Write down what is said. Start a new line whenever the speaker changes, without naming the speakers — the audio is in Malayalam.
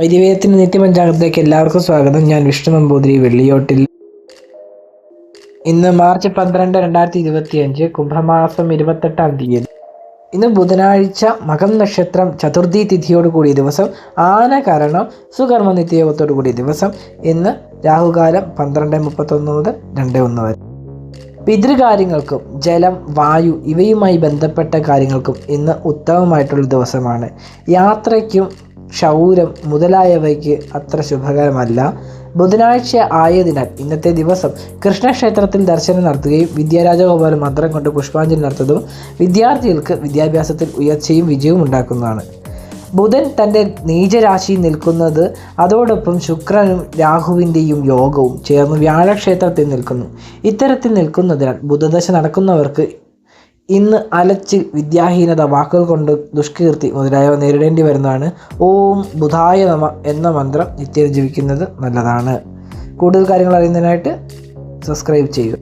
വൈദ്യവേദത്തിൻ്റെ നിത്യപഞ്ചാംഗത്തിലേക്ക് എല്ലാവർക്കും സ്വാഗതം. ഞാൻ വിഷ്ണു നമ്പൂതിരി, വെള്ളിയോട്ടിൽ. ഇന്ന് മാർച്ച് 12, 2025, കുംഭമാസം 28-ാം തീയതി. ഇന്ന് ബുധനാഴ്ച, മകം നക്ഷത്രം, ചതുർത്ഥി തിഥിയോട് കൂടിയ ദിവസം, ആനകരണം, സുകർമ്മ നിത്യയോഗത്തോടു കൂടിയ ദിവസം. ഇന്ന് രാഹുകാലം 12:31 മുതൽ 2:01 വരെ. പിതൃകാര്യങ്ങൾക്കും ജലം, വായു ഇവയുമായി ബന്ധപ്പെട്ട കാര്യങ്ങൾക്കും ഇന്ന് ഉത്തമമായിട്ടുള്ള ദിവസമാണ്. യാത്രയ്ക്കും ക്ഷൗരം മുതലായവയ്ക്ക് അത്ര ശുഭകരമല്ല. ബുധനാഴ്ച ആയതിനാൽ ഇന്നത്തെ ദിവസം കൃഷ്ണക്ഷേത്രത്തിൽ ദർശനം നടത്തുകയും വിദ്യാരാജഗോപാല മന്ത്രം കൊണ്ട് പുഷ്പാഞ്ജലി നടത്തുന്നതും വിദ്യാർത്ഥികൾക്ക് വിദ്യാഭ്യാസത്തിൽ ഉയർച്ചയും വിജയവും ഉണ്ടാക്കുന്നതാണ്. ബുധൻ തൻ്റെ നീചരാശിയിൽ നിൽക്കുന്നത്, അതോടൊപ്പം ശുക്രനും രാഹുവിൻ്റെയും യോഗവും ചേർന്ന് വ്യാഴക്ഷേത്രത്തിൽ നിൽക്കുന്നു. ഇത്തരത്തിൽ നിൽക്കുന്നതിനാൽ ബുധദശ നടക്കുന്നവർക്ക് ഇന്ന് അലച്ചിൽ, വിദ്യാഹീനത, വാക്കുകൾ കൊണ്ട് ദുഷ്കീർത്തി മുതലായവ നേരിടേണ്ടി വരുന്നതാണ്. ഓം ബുധായ നമ എന്ന മന്ത്രം നിത്യം ജപിക്കുന്നത് നല്ലതാണ്. കൂടുതൽ കാര്യങ്ങൾ അറിയുന്നതിനായിട്ട് സബ്സ്ക്രൈബ് ചെയ്യുക.